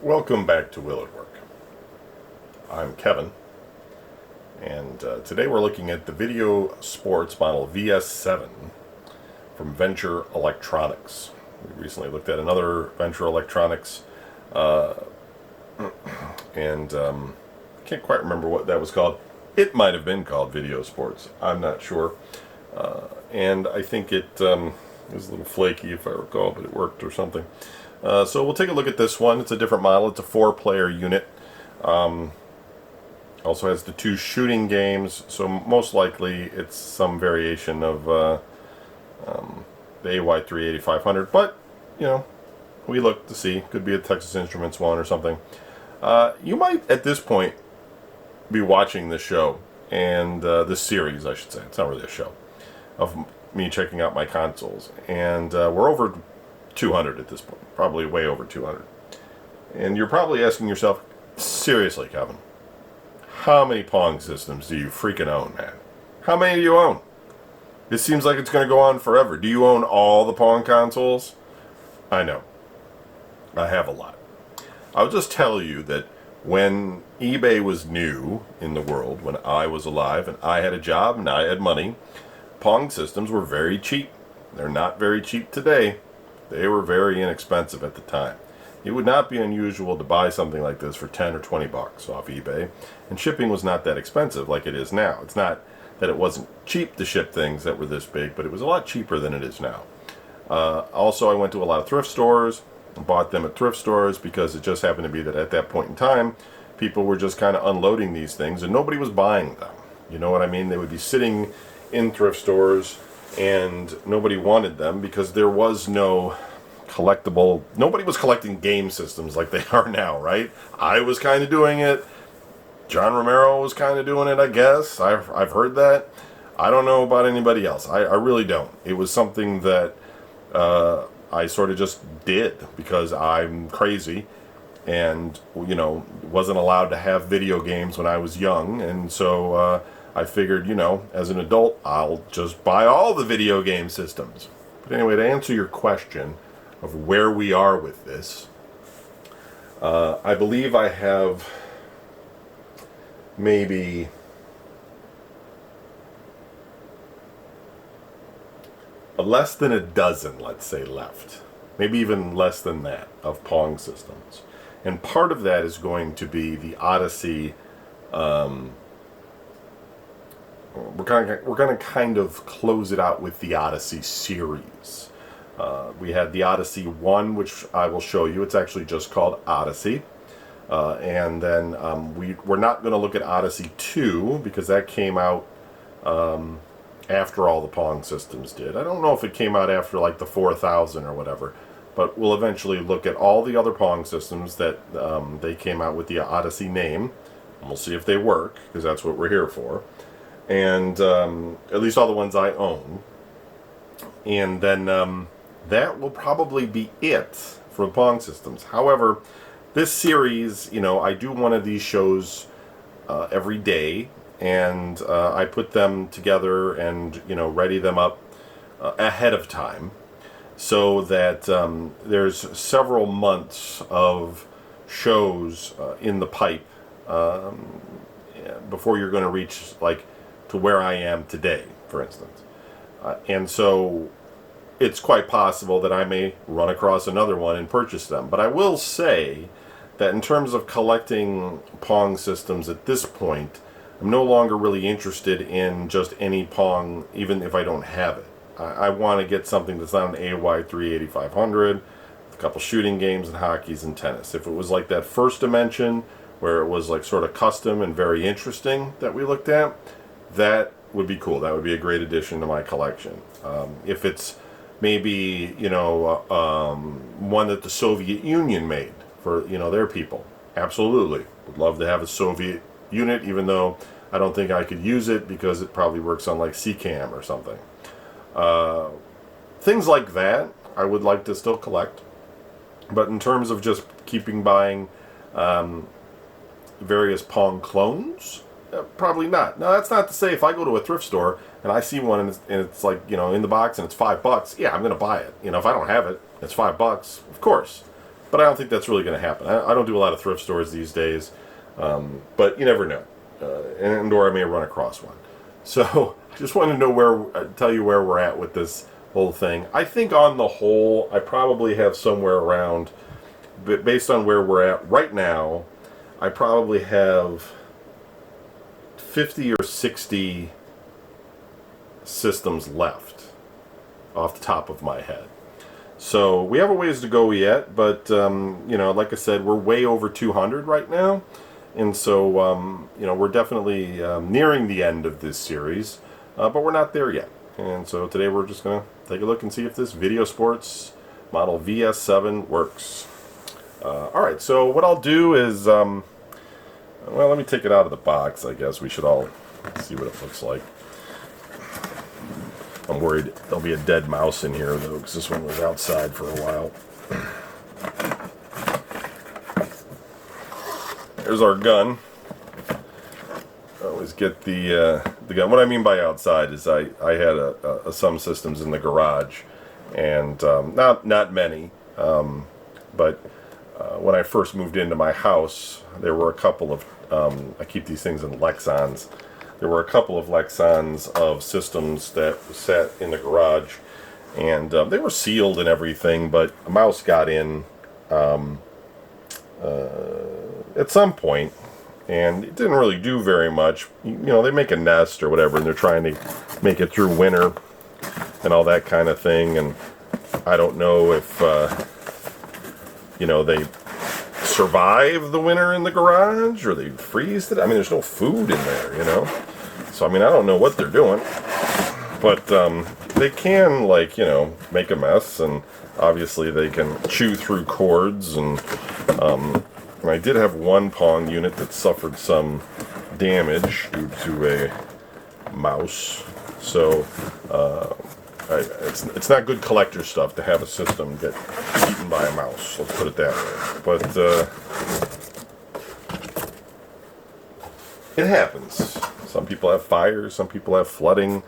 Welcome back to Will It Work. I'm Kevin, and today we're looking at the video sports model VS-7 from Venture Electronics. We recently looked at another Venture Electronics, and I can't quite remember what that was called. It might have been called Video Sports. I'm not sure. And I think it was a little flaky, if I recall, but it worked or something. So we'll take a look at this one. It's a different model. It's a 4-player unit. Also has the 2 shooting games, so most likely it's some variation of the AY-38500. But, you know, we look to see. Could be a Texas Instruments one or something. You might, at this point, be watching this show, and this series, I should say. It's not really a show, of me checking out my consoles. And we're over 200 at this point, probably way over 200. And you're probably asking yourself, seriously, Kevin, how many Pong systems do you freaking own, man? How many do you own? It seems like it's going to go on forever. Do you own all the Pong consoles? I know. I have a lot. I'll just tell you that when eBay was new in the world, when I was alive and I had a job and I had money, Pong systems were very cheap. They're not very cheap today. They were very inexpensive at the time. It would not be unusual to buy something like this for 10 or 20 bucks off eBay, and shipping was not that expensive like it is now. It's not that it wasn't cheap to ship things that were this big, but it was a lot cheaper than it is now. Also, I went to a lot of thrift stores and bought them at thrift stores because it just happened to be that at that point in time, people were just kind of unloading these things and nobody was buying them. You know what I mean? They would be sitting in thrift stores and nobody wanted them because there was no collectible. Nobody was collecting game systems like they are now, right? I was kind of doing it. John Romero was kind of doing it, I guess. I've heard that. I don't know about anybody else. I really don't. It was something that I sort of just did because I'm crazy and, you know, wasn't allowed to have video games when I was young. And so I figured, you know, as an adult, I'll just buy all the video game systems. But anyway, to answer your question of where we are with this, I believe I have maybe less than a dozen, let's say, left. Maybe even less than that of Pong systems. And part of that is going to be the Odyssey. We're going to kind of close it out with the Odyssey series. We had the Odyssey 1, which I will show you. It's actually just called Odyssey. And then we're not going to look at Odyssey 2 because that came out after all the Pong systems did. I don't know if it came out after like the 4000 or whatever. But we'll eventually look at all the other Pong systems that they came out with the Odyssey name. And we'll see if they work, because that's what we're here for. And at least all the ones I own. And then that will probably be it for the Pong systems. However, this series, you know, I do one of these shows every day, and I put them together and, you know, ready them up ahead of time so that there's several months of shows in the pipe before you're going to reach, like, to where I am today, for instance. And so it's quite possible that I may run across another one and purchase them. But I will say that in terms of collecting Pong systems at this point, I'm no longer really interested in just any Pong, even if I don't have it. I want to get something that's not an AY-38500, a couple shooting games and hockeys and tennis. If it was like that first dimension, where it was like sort of custom and very interesting that we looked at, that would be cool. That would be a great addition to my collection. If it's maybe, you know, one that the Soviet Union made for, you know, their people, absolutely. Would love to have a Soviet unit, even though I don't think I could use it because it probably works on like CCAM or something. Things like that I would like to still collect. But in terms of just buying various Pong clones, probably not. Now, that's not to say if I go to a thrift store and I see one and it's like, you know, in the box and it's $5, yeah, I'm going to buy it. You know, if I don't have it, it's $5, of course. But I don't think that's really going to happen. I don't do a lot of thrift stores these days, but you never know. Or I may run across one. So just wanted to know tell you where we're at with this whole thing. I think on the whole, I probably have somewhere around, but based on where we're at right now, I probably have 50 or 60 systems left off the top of my head. So we have a ways to go yet, but you know, like I said, we're way over 200 right now, and so you know, we're definitely nearing the end of this series, but we're not there yet. And so today we're just gonna take a look and see if this Video Sports model VS-7 works. All right, so what I'll do is, well, let me take it out of the box. I guess we should all see what it looks like. I'm worried there'll be a dead mouse in here, though, because this one was outside for a while. There's our gun. I always get the gun. What I mean by outside is I had some systems in the garage, and not many, but when I first moved into my house, there were a couple of, I keep these things in Lexons. There were a couple of Lexons of systems that sat in the garage, and they were sealed and everything, but a mouse got in at some point, and it didn't really do very much. You know, they make a nest or whatever, and they're trying to make it through winter and all that kind of thing, and I don't know if, you know, they survive the winter in the garage, or they freeze it. I mean, there's no food in there, you know? So, I mean, I don't know what they're doing. But they can, like, you know, make a mess, and obviously they can chew through cords, and I did have one Pong unit that suffered some damage due to a mouse. So, it's not good collector stuff to have a system get eaten by a mouse. Let's put it that way. But it happens. Some people have fires. Some people have flooding.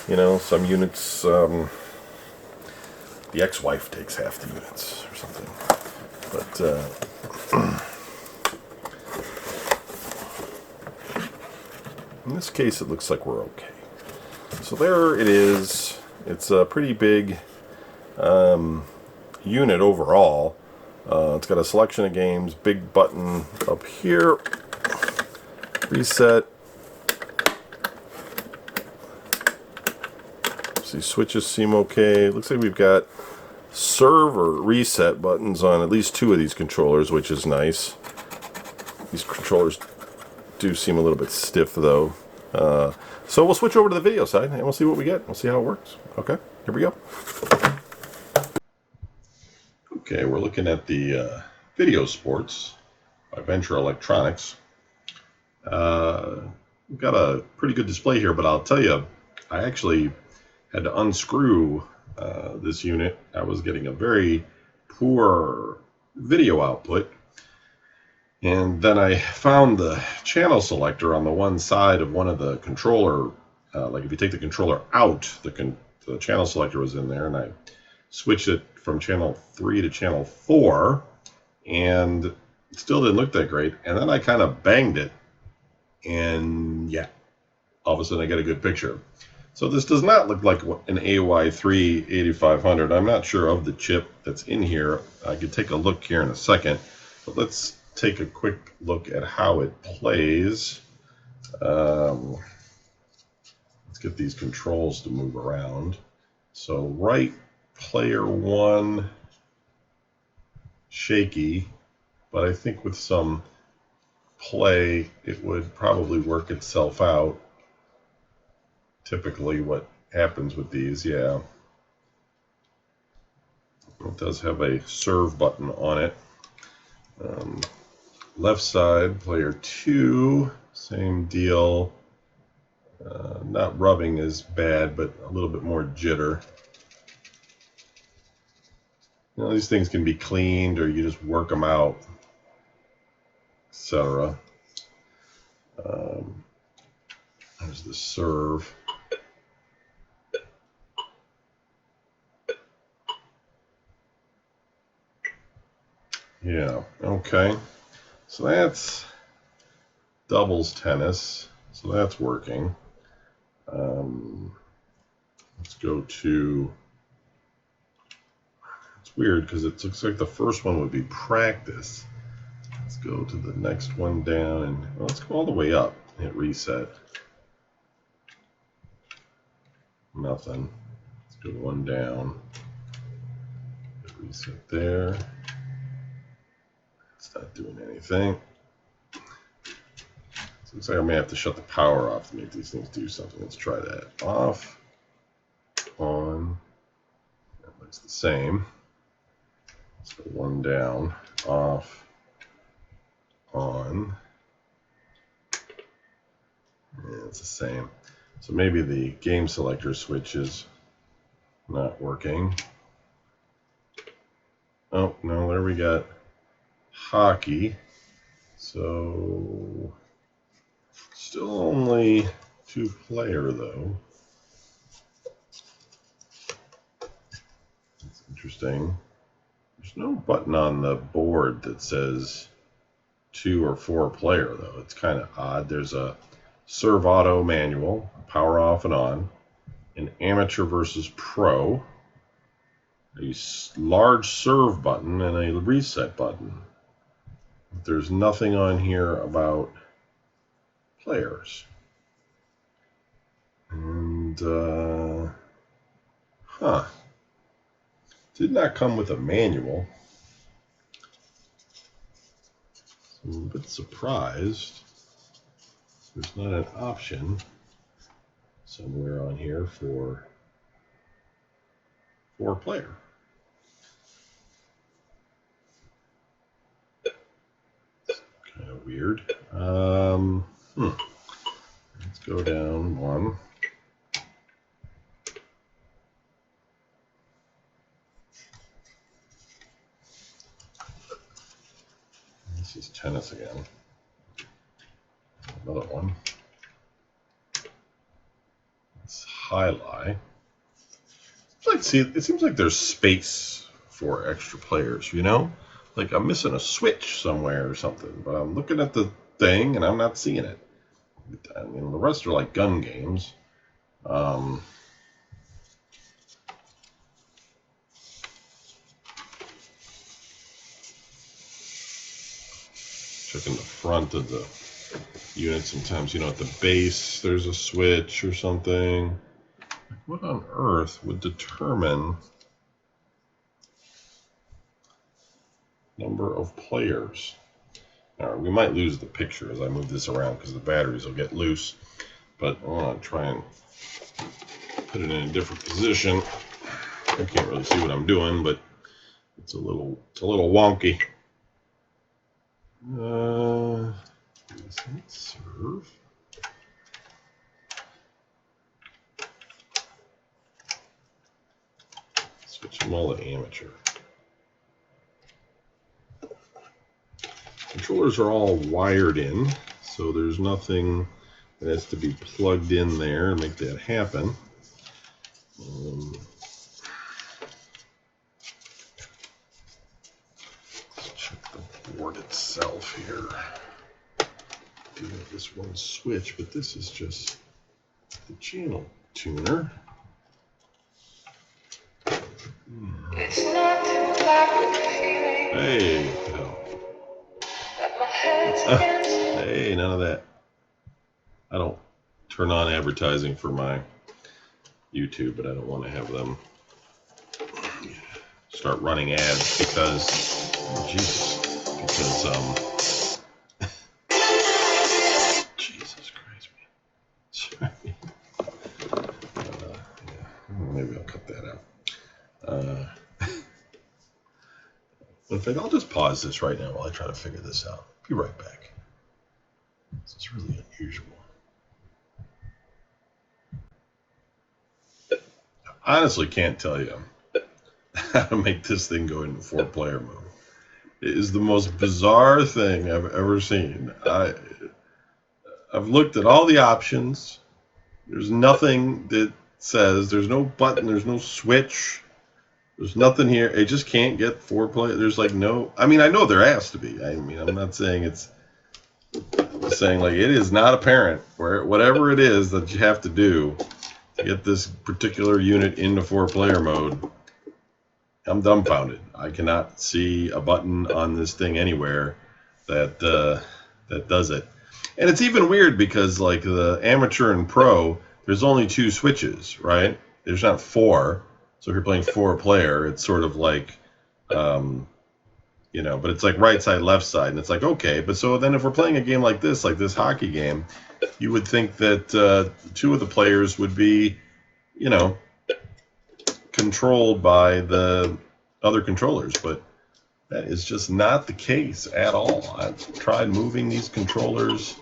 You know, some units. The ex-wife takes half the units or something. But in this case, it looks like we're okay. So there it is. It's a pretty big unit overall. It's got a selection of games, big button up here, reset. See, switches seem okay. Looks like we've got serve or reset buttons on at least two of these controllers, which is nice. These controllers do seem a little bit stiff, though. So we'll switch over to the video side, and we'll see what we get. We'll see how it works. Okay, here we go. Okay, we're looking at the Video Sports by Venture Electronics. We've got a pretty good display here, but I'll tell you, I actually had to unscrew this unit. I was getting a very poor video output, and then I found the channel selector on the one side of one of the controller. Like if you take the controller out, the channel selector was in there, and I switched it from channel 3 to channel 4, and it still didn't look that great. And then I kind of banged it, and yeah, all of a sudden I get a good picture. So this does not look like an AY3 8500. I'm not sure of the chip that's in here. I could take a look here in a second, but let's take a quick look at how it plays. Let's get these controls to move around. So right player 1, shaky, but I think with some play it would probably work itself out. Typically what happens with these, yeah. It does have a serve button on it. Left side, player 2, same deal. Not rubbing is bad, but a little bit more jitter. You know, these things can be cleaned, or you just work them out, etc. There's the serve. Yeah, okay. So that's doubles tennis. So that's working. Let's go to... It's weird because it looks like the first one would be practice. Let's go to the next one down and well, let's go all the way up. Hit reset. Nothing. Let's go one down. Hit reset there. It's not doing anything. So it looks like I may have to shut the power off to make these things do something. Let's try that. Off. On. That looks the same. Let's go one down. Off. On. Yeah, it's the same. So maybe the game selector switch is not working. Oh, no, there we got hockey. So still only 2-player though. That's interesting. There's no button on the board that says 2 or 4-player though. It's kind of odd. There's a serve auto manual, power off and on, an amateur versus pro, a large serve button, and a reset button. But there's nothing on here about players. And, did not come with a manual. So I'm a bit surprised there's not an option somewhere on here for 4-player. Kind of weird. Let's go down one. This is tennis again. Another one. It's highlight. It seems like there's space for extra players, you know? Like I'm missing a switch somewhere or something, but I'm looking at the thing and I'm not seeing it. I mean, the rest are like gun games. Checking the front of the unit sometimes, you know, at the base there's a switch or something. What on earth would determine number of players? All right, we might lose the picture as I move this around because the batteries will get loose, but I want to try and put it in a different position. I can't really see what I'm doing, but it's a little wonky. Serve. Switch them all to amateur. Controllers are all wired in, so there's nothing that has to be plugged in there to make that happen. Let's check the board itself here. Do have this one switch, but this is just the channel tuner. It's not too black with feeling. Hey, no. Hey, none of that. I don't turn on advertising for my YouTube, but I don't want to have them start running ads because, oh, Jesus, because, Jesus Christ, man. Sorry. Maybe I'll cut that out. In fact, I'll just pause this right now while I try to figure this out. Be right back. This is really unusual. I honestly can't tell you how to make this thing go into 4-player mode. It is the most bizarre thing I've ever seen. I've looked at all the options. There's nothing that says, there's no button, there's no switch. There's nothing here. It just can't get 4 players. There's like no. I mean, I know there has to be. I mean, I'm not saying it's. I'm just saying like it is not apparent where whatever it is that you have to do to get this particular unit into 4-player mode. I'm dumbfounded. I cannot see a button on this thing anywhere that that does it. And it's even weird because like the amateur and pro, there's only 2 switches, right? There's not 4. So if you're playing 4-player, it's sort of like, you know, but it's like right side, left side, and it's like okay. But so then if we're playing a game like this hockey game, you would think that 2 of the players would be, you know, controlled by the other controllers, but that is just not the case at all. I've tried moving these controllers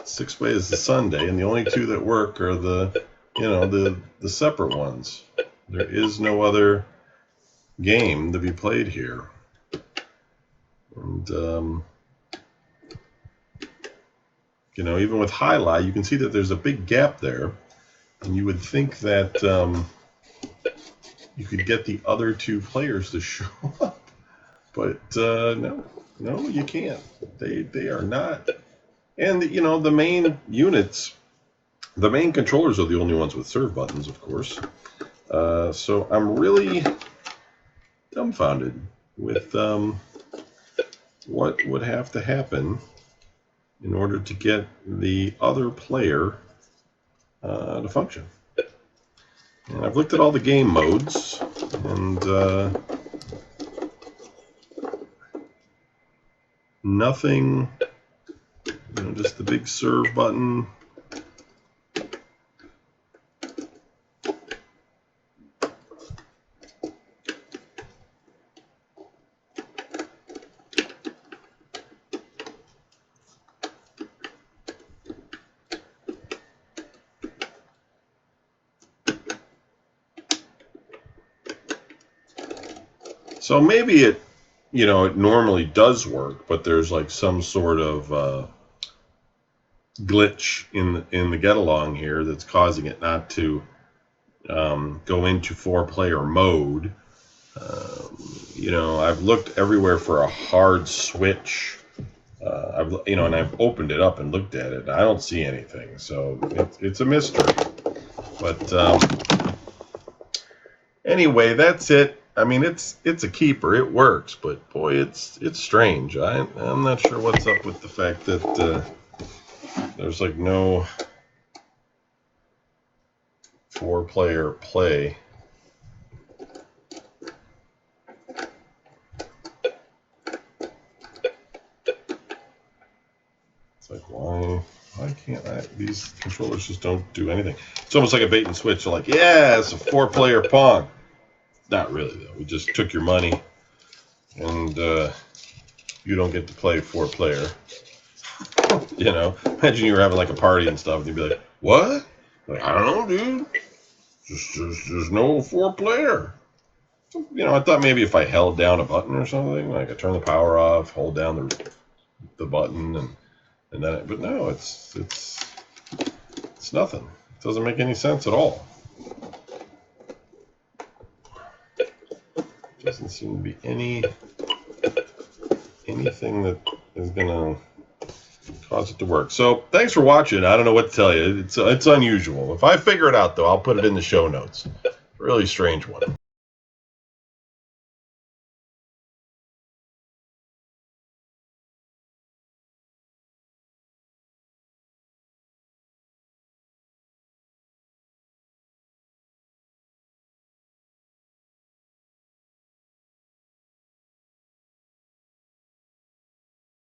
6 ways to Sunday, and the only 2 that work are the, you know, the separate ones. There is no other game to be played here. And, you know, even with highlight, you can see that there's a big gap there. And you would think that you could get the other 2 players to show up. But no, you can't. They are not. And, you know, the main units, the main controllers are the only ones with serve buttons, of course. So I'm really dumbfounded with what would have to happen in order to get the other player to function. And I've looked at all the game modes, and nothing, you know, just the big serve button. So maybe it, you know, it normally does work, but there's like some sort of glitch in the get along here that's causing it not to go into 4-player mode. You know, I've looked everywhere for a hard switch. You know, and I've opened it up and looked at it, and I don't see anything. So it's a mystery. But anyway, that's it. I mean, it's a keeper. It works, but boy, it's strange. I'm not sure what's up with the fact that there's like no 4-player play. It's like why can't these controllers just don't do anything? It's almost like a bait and switch. They're like, yeah, it's a 4-player Pong. Not really, though. We just took your money, and you don't get to play 4-player. You know, imagine you were having like a party and stuff, and you'd be like, what? Like, I don't know, dude. There's no 4-player. You know, I thought maybe if I held down a button or something, like I turn the power off, hold down the button, and then but no, it's nothing. It doesn't make any sense at all. Doesn't seem to be anything that is gonna cause it to work. So thanks for watching. I don't know what to tell you. It's unusual. If I figure it out, though, I'll put it in the show notes. Really strange one.